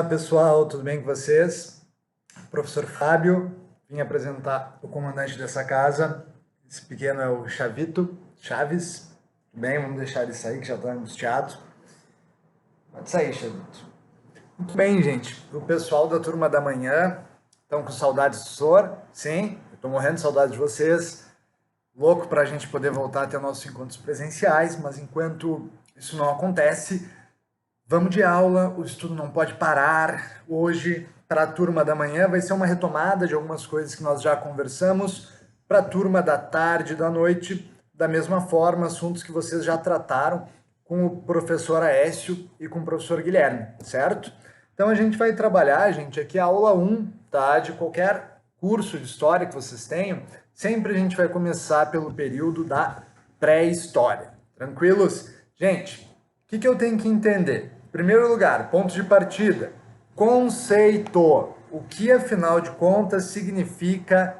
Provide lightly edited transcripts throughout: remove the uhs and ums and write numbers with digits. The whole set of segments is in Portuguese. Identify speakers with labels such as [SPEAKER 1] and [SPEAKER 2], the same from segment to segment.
[SPEAKER 1] pessoal, tudo bem com vocês? Professor Fábio, vim apresentar o comandante dessa casa. Esse pequeno é o Chavito, Chaves. Tudo bem, vamos deixar ele sair que já está angustiado. Pode sair, Chavito. Muito bem, gente. O pessoal da turma da manhã estão com saudades do senhor? Sim, eu estou morrendo de saudade de vocês. Louco para a gente poder voltar a ter nossos encontros presenciais, mas enquanto isso não acontece, vamos de aula, o estudo não pode parar. Hoje, para a turma da manhã, vai ser uma retomada de algumas coisas que nós já conversamos. Para a turma da tarde e da noite, da mesma forma, assuntos que vocês já trataram com o professor Aécio e com o professor Guilherme, certo? Então a gente vai trabalhar, gente, aqui a aula 1, tá? De qualquer curso de história que vocês tenham, sempre a gente vai começar pelo período da pré-história. Tranquilos? Gente, o que eu tenho que entender? Em primeiro lugar, ponto de partida, conceito. O que, afinal de contas, significa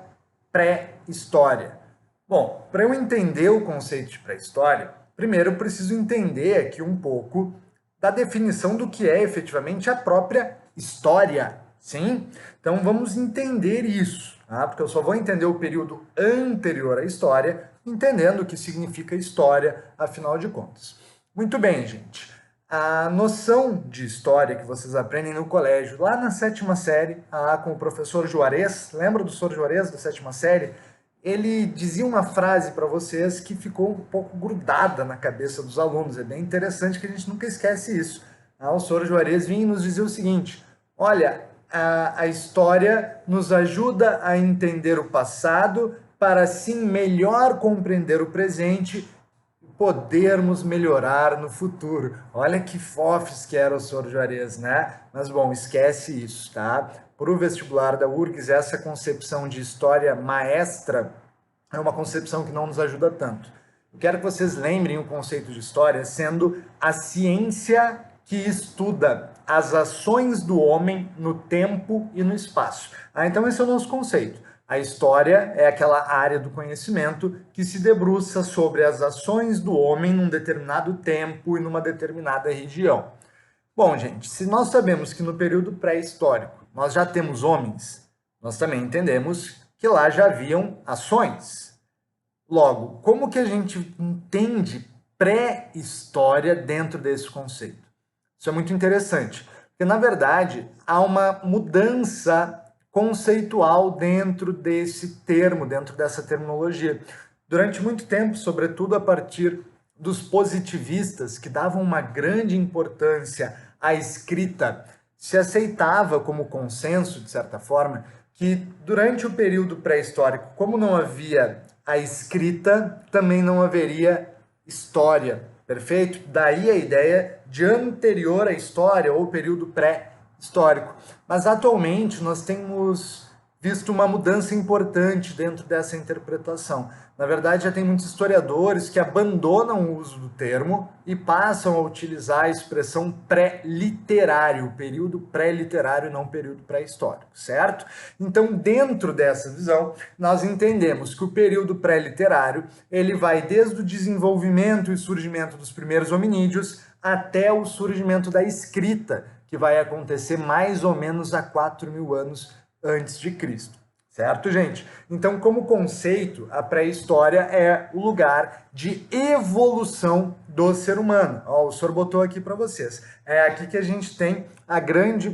[SPEAKER 1] pré-história? Bom, para eu entender o conceito de pré-história, primeiro eu preciso entender aqui um pouco da definição do que é efetivamente a própria história, sim? Então vamos entender isso, tá? Porque eu só vou entender o período anterior à história, entendendo o que significa história, afinal de contas. Muito bem, gente. A noção de história que vocês aprendem no colégio, lá na 7ª série, com o professor Juarez, lembra do professor Juarez da 7ª série? Ele dizia uma frase para vocês que ficou um pouco grudada na cabeça dos alunos. É bem interessante que a gente nunca esquece isso. O senhor Juarez vinha e nos dizia o seguinte: olha, a história nos ajuda a entender o passado para assim melhor compreender o presente e podermos melhorar no futuro. Olha que fofes que era o senhor Juarez, né? Mas bom, esquece isso, tá? Para o vestibular da URGS, essa concepção de história maestra é uma concepção que não nos ajuda tanto. Eu quero que vocês lembrem o conceito de história sendo a ciência que estuda as ações do homem no tempo e no espaço. Então esse é o nosso conceito. A história é aquela área do conhecimento que se debruça sobre as ações do homem num determinado tempo e numa determinada região. Bom, gente, se nós sabemos que no período pré-histórico nós já temos homens, nós também entendemos que lá já haviam ações. Logo, como que a gente entende pré-história dentro desse conceito? Isso é muito interessante, porque na verdade há uma mudança conceitual dentro desse termo, dentro dessa terminologia. Durante muito tempo, sobretudo a partir dos positivistas, que davam uma grande importância à escrita, se aceitava como consenso, de certa forma, que durante o período pré-histórico, como não havia a escrita, também não haveria história, perfeito? Daí a ideia de anterior à história ou período pré-histórico. Mas atualmente nós temos visto uma mudança importante dentro dessa interpretação. Na verdade, já tem muitos historiadores que abandonam o uso do termo e passam a utilizar a expressão pré-literário, período pré-literário, não período pré-histórico, certo? Então, dentro dessa visão, nós entendemos que o período pré-literário, ele vai desde o desenvolvimento e surgimento dos primeiros hominídeos até o surgimento da escrita, que vai acontecer mais ou menos há 4.000 anos antes de Cristo, certo, gente? Então, como conceito, a pré-história é o lugar de evolução do ser humano. O senhor botou aqui para vocês. É aqui que a gente tem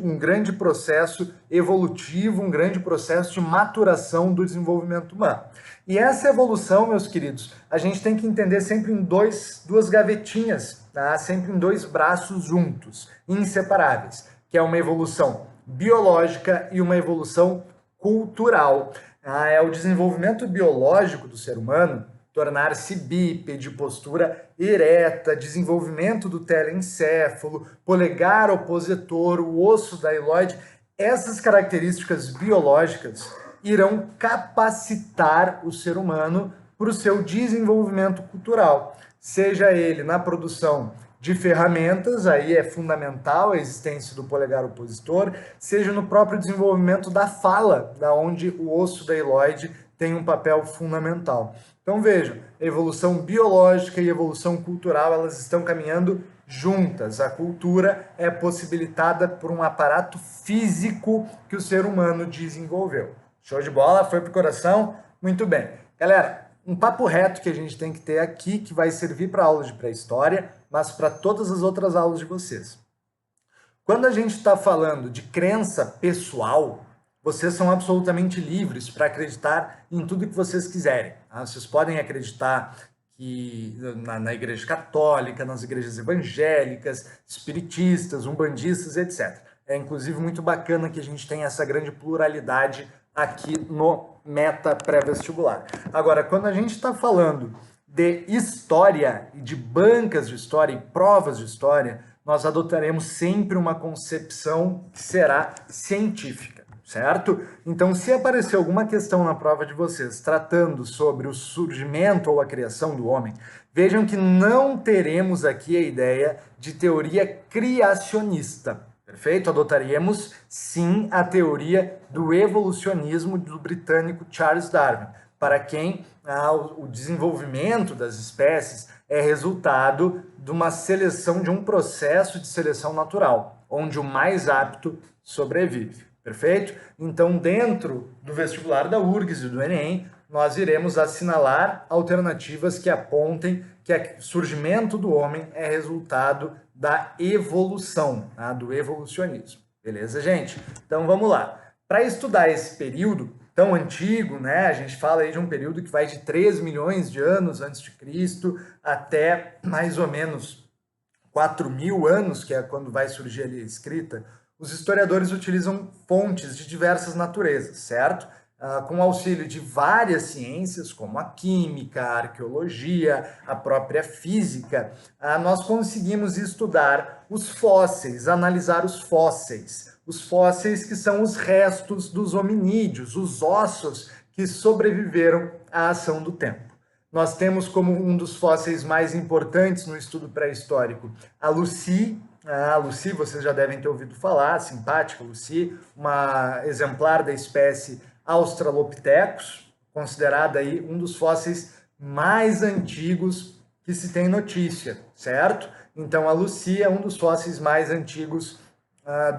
[SPEAKER 1] um grande processo evolutivo, um grande processo de maturação do desenvolvimento humano. E essa evolução, meus queridos, a gente tem que entender sempre em duas gavetinhas, tá? Sempre em dois braços juntos, inseparáveis, que é uma evolução biológica e uma evolução cultural. É o desenvolvimento biológico do ser humano, tornar-se bípede, postura ereta, desenvolvimento do telencéfalo, polegar opositor, o osso da hiloide. Essas características biológicas irão capacitar o ser humano para o seu desenvolvimento cultural, seja ele na produção de ferramentas, aí é fundamental a existência do polegar opositor, seja no próprio desenvolvimento da fala, da onde o osso da hiloide tem um papel fundamental. Então vejam, evolução biológica e evolução cultural, elas estão caminhando juntas. A cultura é possibilitada por um aparato físico que o ser humano desenvolveu. Show de bola? Foi pro coração? Muito bem. Galera, um papo reto que a gente tem que ter aqui, que vai servir para aulas de pré-história, mas para todas as outras aulas de vocês. Quando a gente está falando de crença pessoal, vocês são absolutamente livres para acreditar em tudo que vocês quiserem. Tá? Vocês podem acreditar que na Igreja Católica, nas igrejas evangélicas, espiritistas, umbandistas, etc. É inclusive muito bacana que a gente tenha essa grande pluralidade aqui no Meta Pré-Vestibular. Agora, quando a gente está falando de história e de bancas de história e provas de história, nós adotaremos sempre uma concepção que será científica, certo? Então, se aparecer alguma questão na prova de vocês tratando sobre o surgimento ou a criação do homem, vejam que não teremos aqui a ideia de teoria criacionista, perfeito? Adotaríamos, sim, a teoria do evolucionismo do britânico Charles Darwin, para quem o desenvolvimento das espécies é resultado de uma seleção, de um processo de seleção natural, onde o mais apto sobrevive, perfeito? Então, dentro do vestibular da URGS e do Enem, nós iremos assinalar alternativas que apontem que o surgimento do homem é resultado da evolução, tá? Do evolucionismo. Beleza, gente? Então, vamos lá. Para estudar esse período tão antigo, né? A gente fala aí de um período que vai de 3 milhões de anos antes de Cristo até mais ou menos 4.000 anos, que é quando vai surgir ali a escrita. Os historiadores utilizam fontes de diversas naturezas, certo? Com auxílio de várias ciências, como a química, a arqueologia, a própria física, nós conseguimos estudar os fósseis, analisar os fósseis. Os fósseis que são os restos dos hominídeos, os ossos que sobreviveram à ação do tempo. Nós temos como um dos fósseis mais importantes no estudo pré-histórico a Lucy. A Lucy, vocês já devem ter ouvido falar, simpática Lucy, uma exemplar da espécie Australopithecus, considerada aí um dos fósseis mais antigos que se tem notícia, certo? Então a Lucy é um dos fósseis mais antigos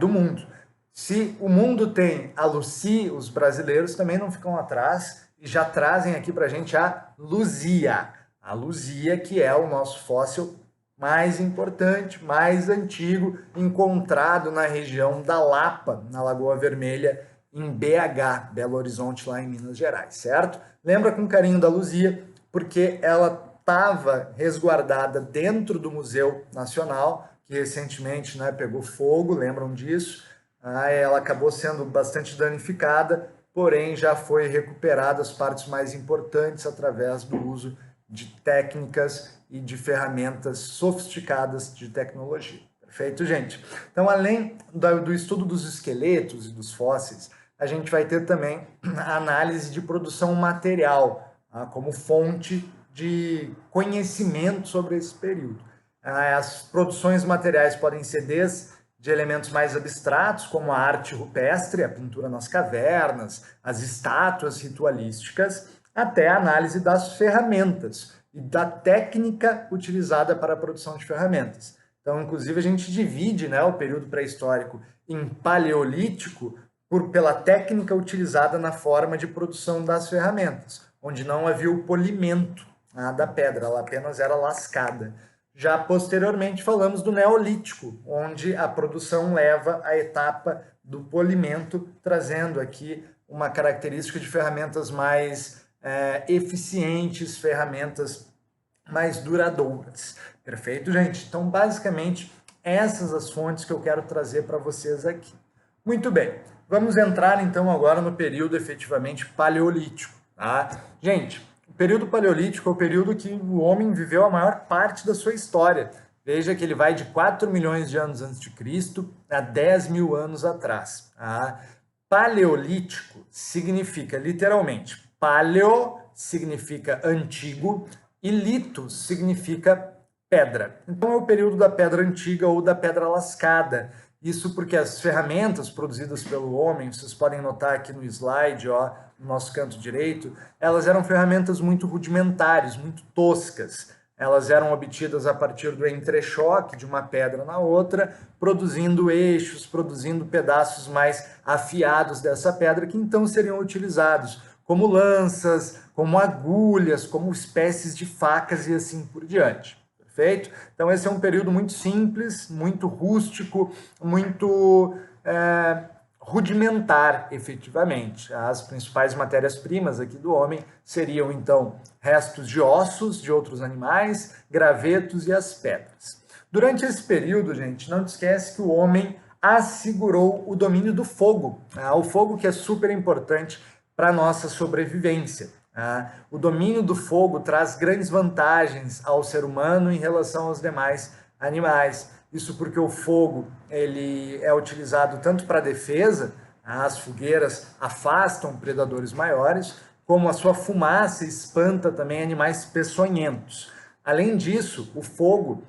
[SPEAKER 1] do mundo. Se o mundo tem a Lucy, os brasileiros também não ficam atrás e já trazem aqui para a gente a Luzia. A Luzia, que é o nosso fóssil mais importante, mais antigo, encontrado na região da Lapa, na Lagoa Vermelha, em BH, Belo Horizonte, lá em Minas Gerais, certo? Lembra com carinho da Luzia, porque ela estava resguardada dentro do Museu Nacional, que recentemente, né, pegou fogo, lembram disso? Ela acabou sendo bastante danificada, porém já foi recuperada as partes mais importantes através do uso de técnicas e de ferramentas sofisticadas de tecnologia. Perfeito, gente? Então, além do estudo dos esqueletos e dos fósseis, a gente vai ter também a análise de produção material, como fonte de conhecimento sobre esse período. As produções materiais podem ser desde de elementos mais abstratos, como a arte rupestre, a pintura nas cavernas, as estátuas ritualísticas, até a análise das ferramentas e da técnica utilizada para a produção de ferramentas. Então, inclusive, a gente divide, né, o período pré-histórico em paleolítico pela técnica utilizada na forma de produção das ferramentas, onde não havia o polimento da pedra, ela apenas era lascada. Já posteriormente falamos do Neolítico, onde a produção leva à etapa do polimento, trazendo aqui uma característica de ferramentas mais eficientes, ferramentas mais duradouras. Perfeito, gente? Então, basicamente, essas as fontes que eu quero trazer para vocês aqui. Muito bem, vamos entrar então agora no período efetivamente paleolítico, tá? Gente, o período paleolítico é o período que o homem viveu a maior parte da sua história. Veja que ele vai de 4 milhões de anos antes de Cristo a 10 mil anos atrás. Tá? Paleolítico significa literalmente, paleo significa antigo e litos significa pedra. Então é o período da pedra antiga ou da pedra lascada. Isso porque as ferramentas produzidas pelo homem, vocês podem notar aqui no slide, ó, no nosso canto direito, elas eram ferramentas muito rudimentares, muito toscas. elas eram obtidas a partir do entrechoque de uma pedra na outra, produzindo eixos, produzindo pedaços mais afiados dessa pedra, que então seriam utilizados como lanças, como agulhas, como espécies de facas e assim por diante. Perfeito? Então esse é um período muito simples, muito rústico, muito rudimentar, efetivamente. As principais matérias-primas aqui do homem seriam, então, restos de ossos de outros animais, gravetos e as pedras. Durante esse período, gente, não esquece que o homem assegurou o domínio do fogo, o fogo que é super importante para a nossa sobrevivência. O domínio do fogo traz grandes vantagens ao ser humano em relação aos demais animais. Isso porque o fogo ele é utilizado tanto para defesa, as fogueiras afastam predadores maiores, como a sua fumaça espanta também animais peçonhentos. Além disso, o fogo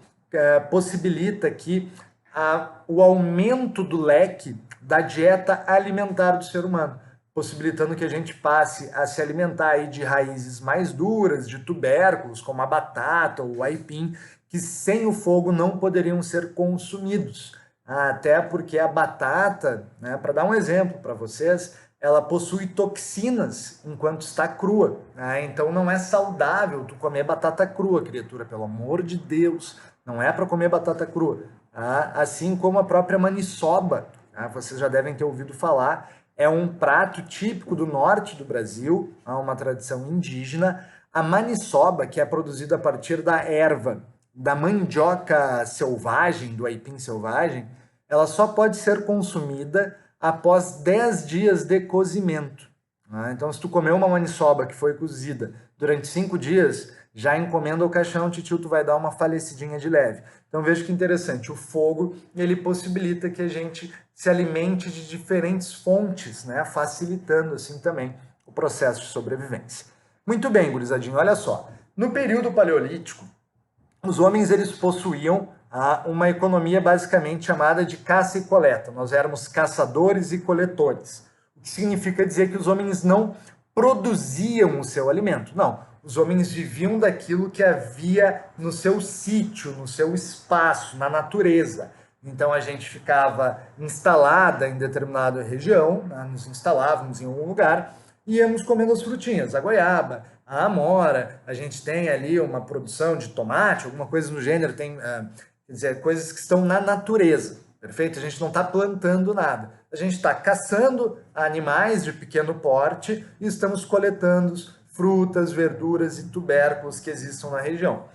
[SPEAKER 1] possibilita que o aumento do leque da dieta alimentar do ser humano, possibilitando que a gente passe a se alimentar aí de raízes mais duras, de tubérculos, como a batata ou o aipim, que sem o fogo não poderiam ser consumidos. Até porque a batata, né, para dar um exemplo para vocês, ela possui toxinas enquanto está crua. Então não é saudável tu comer batata crua, criatura, pelo amor de Deus. Não é para comer batata crua. Assim como a própria maniçoba, vocês já devem ter ouvido falar, é um prato típico do norte do Brasil, uma tradição indígena. A maniçoba, que é produzida a partir da erva da mandioca selvagem, do aipim selvagem, ela só pode ser consumida após 10 dias de cozimento. Então, se tu comer uma maniçoba que foi cozida durante 5 dias, já encomenda o caixão, titio, tu vai dar uma falecidinha de leve. Então, veja que interessante, o fogo, ele possibilita que a gente se alimente de diferentes fontes, né? Facilitando, assim, também o processo de sobrevivência. Muito bem, gurizadinho, olha só. No período paleolítico, os homens eles possuíam uma economia basicamente chamada de caça e coleta. Nós éramos caçadores e coletores. O que significa dizer que os homens não produziam o seu alimento. Não, os homens viviam daquilo que havia no seu sítio, no seu espaço, na natureza. Então a gente ficava instalada em determinada região, nos instalávamos em algum lugar e íamos comendo as frutinhas, a goiaba, a amora, a gente tem ali uma produção de tomate, alguma coisa no gênero, tem, quer dizer, coisas que estão na natureza, perfeito? A gente não está plantando nada, a gente está caçando animais de pequeno porte e estamos coletando frutas, verduras e tubérculos que existam na região.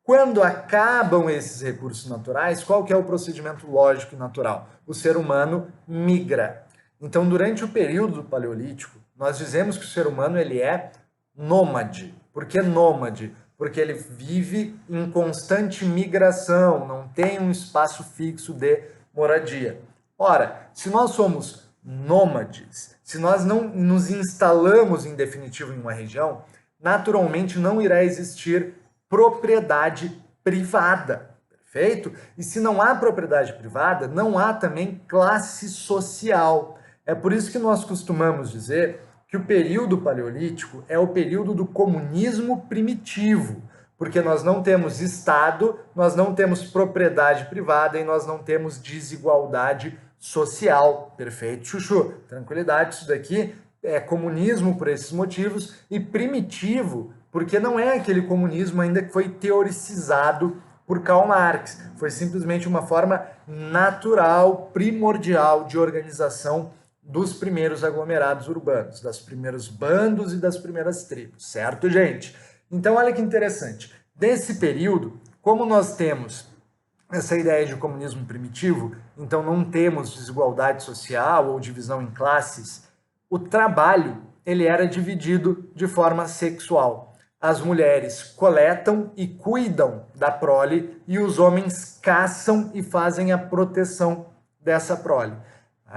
[SPEAKER 1] Quando acabam esses recursos naturais, qual que é o procedimento lógico e natural? O ser humano migra. Então, durante o período do Paleolítico, nós dizemos que o ser humano ele é nômade. Por que nômade? Porque ele vive em constante migração, não tem um espaço fixo de moradia. Ora, se nós somos nômades, se nós não nos instalamos em definitivo em uma região, naturalmente não irá existir propriedade privada, perfeito? E se não há propriedade privada, não há também classe social. É por isso que nós costumamos dizer que o período paleolítico é o período do comunismo primitivo, porque nós não temos Estado, nós não temos propriedade privada e nós não temos desigualdade social. Perfeito, Chuchu? Tranquilidade, isso daqui é comunismo por esses motivos e primitivo, porque não é aquele comunismo ainda que foi teoricizado por Karl Marx. Foi simplesmente uma forma natural, primordial de organização dos primeiros aglomerados urbanos, dos primeiros bandos e das primeiras tribos, certo, gente? Então, olha que interessante. Desse período, como nós temos essa ideia de comunismo primitivo, então não temos desigualdade social ou divisão em classes, o trabalho ele era dividido de forma sexual. As mulheres coletam e cuidam da prole e os homens caçam e fazem a proteção dessa prole.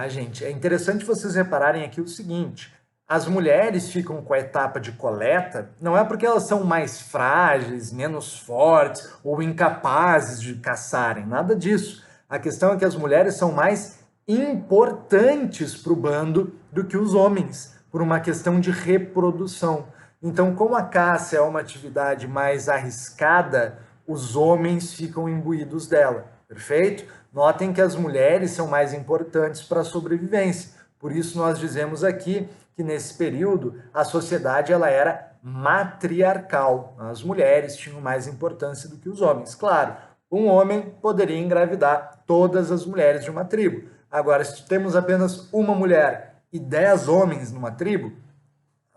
[SPEAKER 1] Gente, é interessante vocês repararem aqui o seguinte, as mulheres ficam com a etapa de coleta, não é porque elas são mais frágeis, menos fortes ou incapazes de caçarem, nada disso. A questão é que as mulheres são mais importantes para o bando do que os homens, por uma questão de reprodução. Então, como a caça é uma atividade mais arriscada, os homens ficam imbuídos dela, perfeito? Notem que as mulheres são mais importantes para a sobrevivência. Por isso nós dizemos aqui que nesse período a sociedade ela era matriarcal. As mulheres tinham mais importância do que os homens. Claro, um homem poderia engravidar todas as mulheres de uma tribo. Agora, se temos apenas uma mulher e 10 homens numa tribo,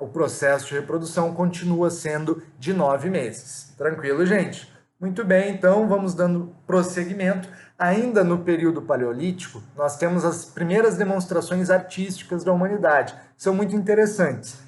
[SPEAKER 1] o processo de reprodução continua sendo de 9 meses. Tranquilo, gente? Muito bem, então vamos dando prosseguimento. Ainda no período paleolítico, nós temos as primeiras demonstrações artísticas da humanidade, que são muito interessantes,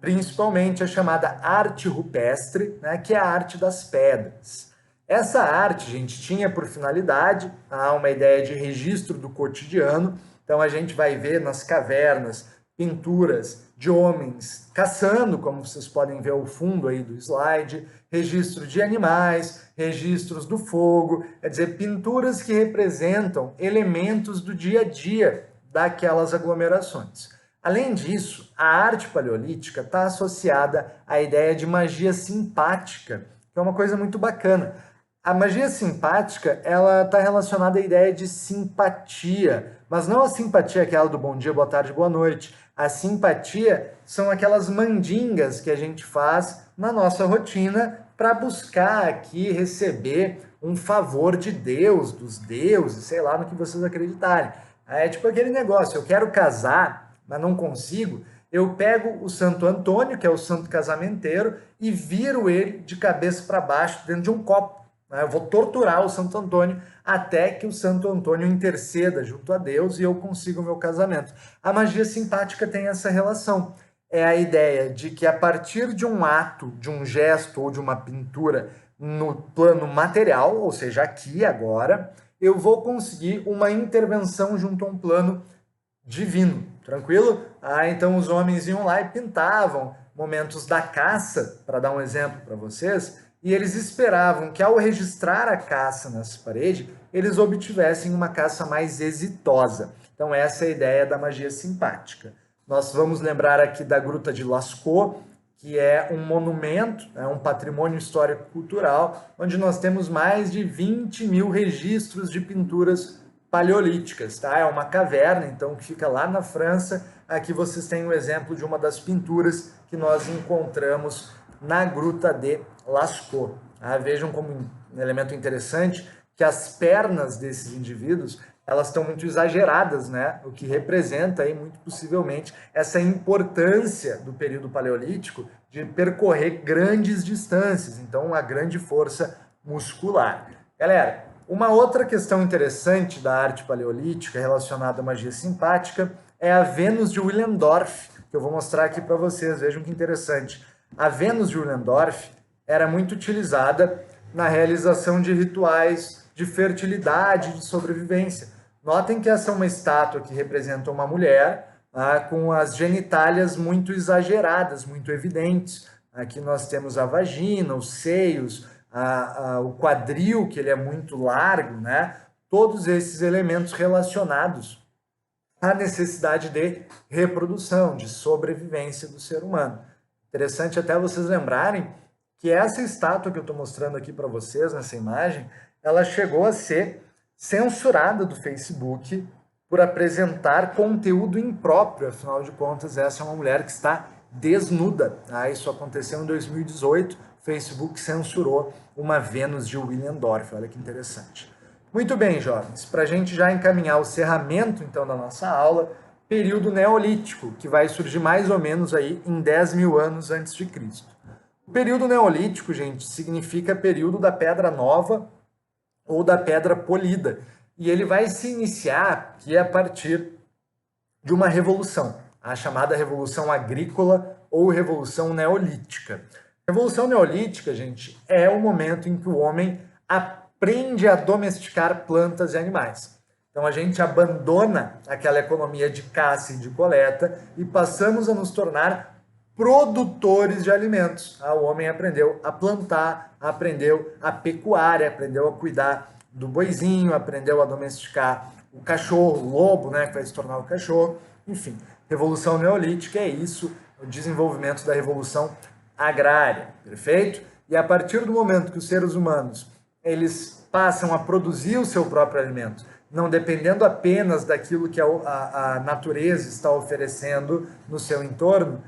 [SPEAKER 1] principalmente a chamada arte rupestre, né, que é a arte das pedras. Essa arte, gente, tinha por finalidade uma ideia de registro do cotidiano. Então a gente vai ver nas cavernas pinturas de homens caçando, como vocês podem ver ao fundo aí do slide, registro de animais, registros do fogo, quer dizer, pinturas que representam elementos do dia a dia daquelas aglomerações. Além disso, a arte paleolítica está associada à ideia de magia simpática, que é uma coisa muito bacana. A magia simpática, ela está relacionada à ideia de simpatia, mas não a simpatia aquela do bom dia, boa tarde, boa noite. A simpatia são aquelas mandingas que a gente faz na nossa rotina para buscar aqui receber um favor de Deus, dos deuses, sei lá no que vocês acreditarem. É tipo aquele negócio, eu quero casar, mas não consigo, eu pego o Santo Antônio, que é o santo casamenteiro, e viro ele de cabeça para baixo dentro de um copo. Eu vou torturar o Santo Antônio até que o Santo Antônio interceda junto a Deus e eu consiga o meu casamento. A magia simpática tem essa relação. É a ideia de que a partir de um ato, de um gesto ou de uma pintura no plano material, ou seja, aqui, agora, eu vou conseguir uma intervenção junto a um plano divino. Tranquilo? Então os homens iam lá e pintavam momentos da caça, para dar um exemplo para vocês, e eles esperavam que ao registrar a caça nessa parede, eles obtivessem uma caça mais exitosa. Então essa é a ideia da magia simpática. Nós vamos lembrar aqui da Gruta de Lascaux, que é um monumento, um patrimônio histórico-cultural, onde nós temos mais de 20 mil registros de pinturas paleolíticas. Tá? É uma caverna, então, que fica lá na França. Aqui vocês têm um exemplo de uma das pinturas que nós encontramos na Gruta de Lascaux. Vejam como um elemento interessante que as pernas desses indivíduos elas estão muito exageradas, né? O que representa aí, muito possivelmente, essa importância do período paleolítico de percorrer grandes distâncias, então uma grande força muscular. Galera, uma outra questão interessante da arte paleolítica relacionada à magia simpática é a Vênus de Willendorf, que eu vou mostrar aqui para vocês, vejam que interessante. A Vênus de Willendorf era muito utilizada na realização de rituais de fertilidade e de sobrevivência. Notem que essa é uma estátua que representa uma mulher com as genitálias muito exageradas, muito evidentes. Aqui nós temos a vagina, os seios, o quadril, que ele é muito largo, né? Todos esses elementos relacionados à necessidade de reprodução, de sobrevivência do ser humano. Interessante até vocês lembrarem que essa estátua que eu estou mostrando aqui para vocês, nessa imagem, ela chegou a ser censurada do Facebook por apresentar conteúdo impróprio. Afinal de contas, essa é uma mulher que está desnuda. Isso aconteceu em 2018, o Facebook censurou uma Vênus de Willendorf. Olha que interessante. Muito bem, jovens, para a gente já encaminhar o cerramento, então, da nossa aula, período neolítico, que vai surgir mais ou menos aí em 10 mil anos antes de Cristo. O período neolítico, gente, significa período da pedra nova ou da pedra polida. E ele vai se iniciar que é a partir de uma revolução, a chamada Revolução Agrícola ou Revolução Neolítica. Revolução Neolítica, gente, é o momento em que o homem aprende a domesticar plantas e animais. Então a gente abandona aquela economia de caça e de coleta e passamos a nos tornar produtores de alimentos. O homem aprendeu a plantar, aprendeu a pecuária, aprendeu a cuidar do boizinho, aprendeu a domesticar o cachorro, o lobo, né, que vai se tornar o cachorro. Enfim, Revolução Neolítica é isso, o desenvolvimento da Revolução agrária, perfeito? E a partir do momento que os seres humanos eles passam a produzir o seu próprio alimento, não dependendo apenas daquilo que a natureza está oferecendo no seu entorno,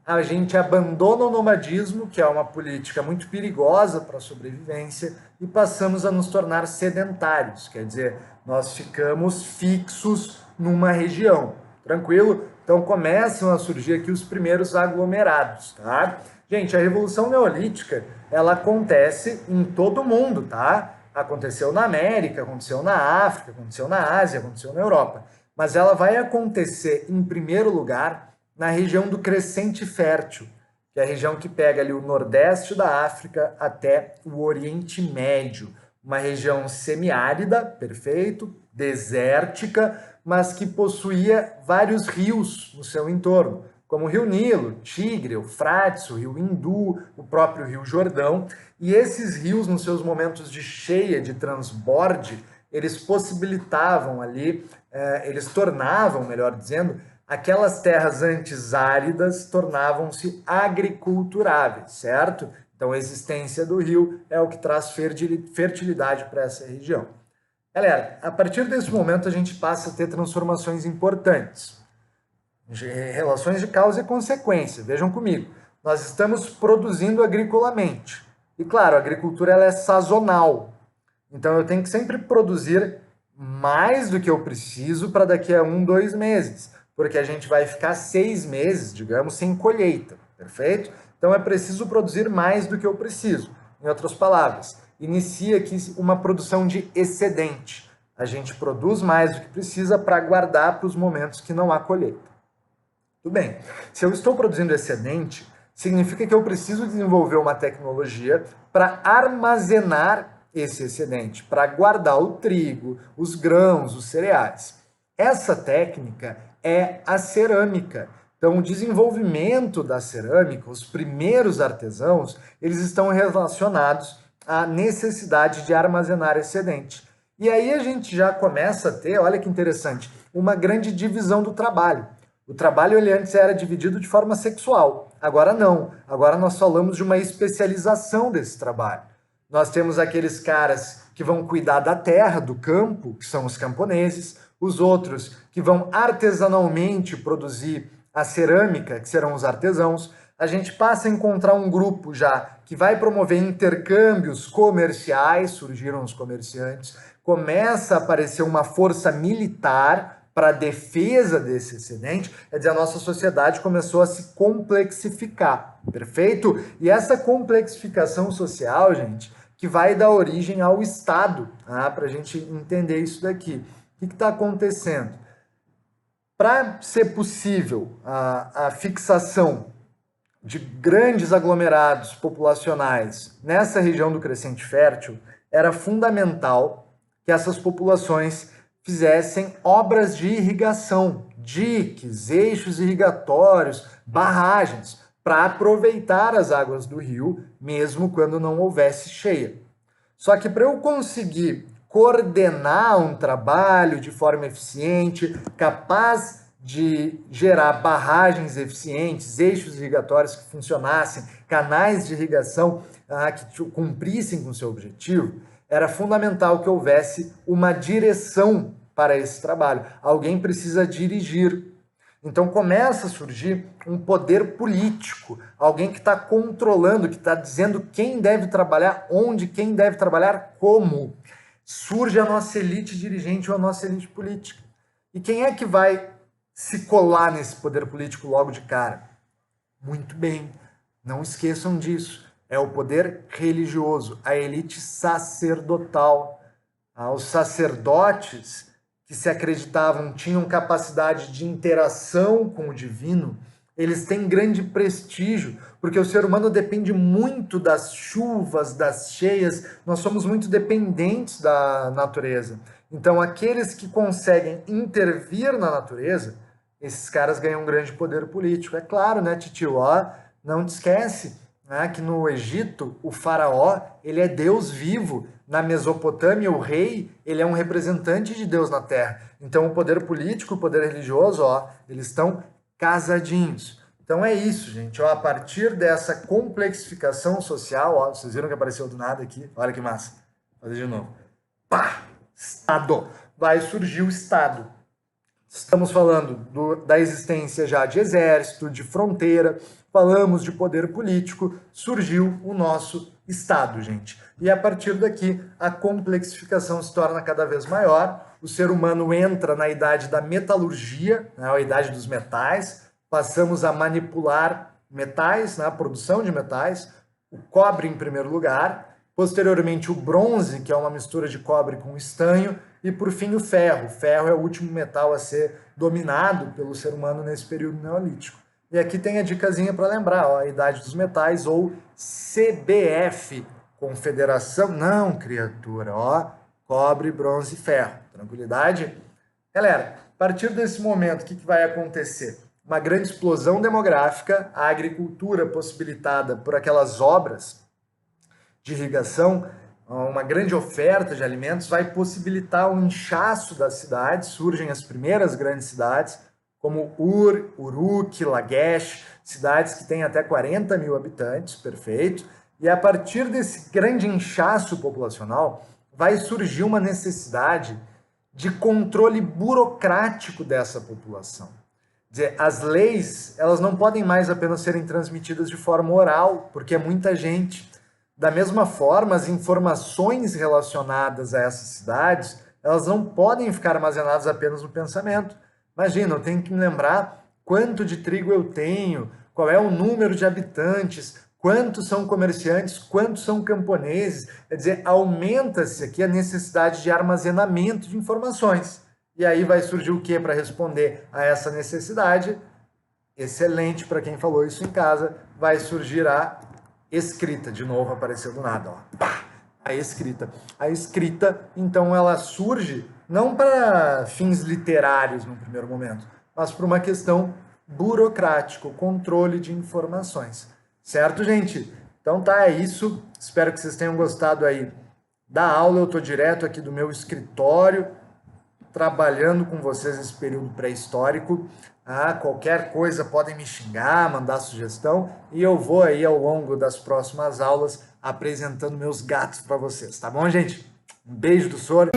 [SPEAKER 1] a gente abandona o nomadismo, que é uma política muito perigosa para a sobrevivência, e passamos a nos tornar sedentários, quer dizer, nós ficamos fixos numa região, tranquilo? Então começam a surgir aqui os primeiros aglomerados, tá? Gente, a Revolução Neolítica, ela acontece em todo o mundo, tá? Aconteceu na América, aconteceu na África, aconteceu na Ásia, aconteceu na Europa. Mas ela vai acontecer, em primeiro lugar, na região do Crescente Fértil, que é a região que pega ali o nordeste da África até o Oriente Médio. Uma região semiárida, perfeito, desértica, mas que possuía vários rios no seu entorno, como o Rio Nilo, Tigre, Eufrates, o Rio Hindu, o próprio Rio Jordão. E esses rios, nos seus momentos de cheia, de transborde, eles possibilitavam ali, eles tornavam, melhor dizendo, aquelas terras antes áridas tornavam-se agriculturáveis, certo? Então a existência do rio é o que traz fertilidade para essa região. Galera, a partir desse momento a gente passa a ter transformações importantes. Relações de causa e consequência, vejam comigo. Nós estamos produzindo agriculamente. E claro, a agricultura ela é sazonal. Então eu tenho que sempre produzir mais do que eu preciso para daqui a 1, 2 meses. Porque a gente vai ficar 6 meses, digamos, sem colheita, perfeito? Então é preciso produzir mais do que eu preciso. Em outras palavras, inicia aqui uma produção de excedente. A gente produz mais do que precisa para guardar para os momentos que não há colheita. Tudo bem. Se eu estou produzindo excedente, significa que eu preciso desenvolver uma tecnologia para armazenar esse excedente, para guardar o trigo, os grãos, os cereais. Essa técnica é a cerâmica. Então, o desenvolvimento da cerâmica, os primeiros artesãos, eles estão relacionados à necessidade de armazenar excedente. E aí a gente já começa a ter, olha que interessante, uma grande divisão do trabalho. O trabalho ele antes era dividido de forma sexual, agora não. Agora nós falamos de uma especialização desse trabalho. Nós temos aqueles caras que vão cuidar da terra, do campo, que são os camponeses, os outros que vão artesanalmente produzir a cerâmica, que serão os artesãos. A gente passa a encontrar um grupo já que vai promover intercâmbios comerciais, surgiram os comerciantes, começa a aparecer uma força militar para a defesa desse excedente, quer dizer, a nossa sociedade começou a se complexificar, perfeito? E essa complexificação social, gente, que vai dar origem ao Estado, tá? Para a gente entender isso daqui. O que está acontecendo? Para ser possível a fixação de grandes aglomerados populacionais nessa região do Crescente Fértil, era fundamental que essas populações fizessem obras de irrigação, diques, eixos irrigatórios, barragens, para aproveitar as águas do rio, mesmo quando não houvesse cheia. Só que para eu conseguir coordenar um trabalho de forma eficiente, capaz de gerar barragens eficientes, eixos irrigatórios que funcionassem, canais de irrigação que cumprissem com o seu objetivo, era fundamental que houvesse uma direção para esse trabalho. Alguém precisa dirigir. Então começa a surgir um poder político, alguém que está controlando, que está dizendo quem deve trabalhar onde, quem deve trabalhar como. Surge a nossa elite dirigente ou a nossa elite política. E quem é que vai se colar nesse poder político logo de cara? Muito bem, não esqueçam disso. É o poder religioso, a elite sacerdotal. Os sacerdotes que se acreditavam tinham capacidade de interação com o divino, eles têm grande prestígio, porque o ser humano depende muito das chuvas, das cheias, nós somos muito dependentes da natureza. Então, aqueles que conseguem intervir na natureza, esses caras ganham um grande poder político. É claro, né, titio? Não te esquece, né, que no Egito, o faraó, ele é Deus vivo. Na Mesopotâmia, o rei, ele é um representante de Deus na terra. Então, o poder político, o poder religioso, eles estão casadinhos. Então é isso, gente. Ó, a partir dessa complexificação social, ó, vocês viram que apareceu do nada aqui? Olha que massa. Vou fazer de novo. Pá! Estado. Vai surgir o Estado. Estamos falando da existência já de exército, de fronteira, falamos de poder político, surgiu o nosso Estado, gente. E a partir daqui, a complexificação se torna cada vez maior, o ser humano entra na idade da metalurgia, né, a idade dos metais, passamos a manipular metais, a produção de metais, o cobre em primeiro lugar, posteriormente o bronze, que é uma mistura de cobre com estanho, e por fim o ferro. O ferro é o último metal a ser dominado pelo ser humano nesse período neolítico. E aqui tem a dicasinha para lembrar, ó, a idade dos metais, ou CBF, Confederação, não criatura, ó, cobre, bronze e ferro. Tranquilidade? Galera, a partir desse momento, o que vai acontecer? Uma grande explosão demográfica, a agricultura possibilitada por aquelas obras de irrigação, uma grande oferta de alimentos, vai possibilitar o inchaço das cidades, surgem as primeiras grandes cidades, como Ur, Uruk, Lagesh, cidades que têm até 40 mil habitantes, perfeito, e a partir desse grande inchaço populacional, vai surgir uma necessidade de controle burocrático dessa população. Quer dizer, as leis, elas não podem mais apenas serem transmitidas de forma oral, porque é muita gente. Da mesma forma, as informações relacionadas a essas cidades, elas não podem ficar armazenadas apenas no pensamento. Imagina, eu tenho que me lembrar quanto de trigo eu tenho, qual é o número de habitantes, quantos são comerciantes, quantos são camponeses. Quer dizer, aumenta-se aqui a necessidade de armazenamento de informações. E aí vai surgir o que para responder a essa necessidade? Excelente para quem falou isso em casa, vai surgir a escrita. De novo apareceu do nada, ó. Pá! A escrita. A escrita, então, ela surge não para fins literários no primeiro momento, mas por uma questão burocrática, controle de informações. Certo, gente? Então tá, é isso. Espero que vocês tenham gostado aí da aula. Eu estou direto aqui do meu escritório, trabalhando com vocês nesse período pré-histórico. Qualquer coisa podem me xingar, mandar sugestão, e eu vou aí ao longo das próximas aulas apresentando meus gatos para vocês, tá bom, gente? Um beijo do Soro.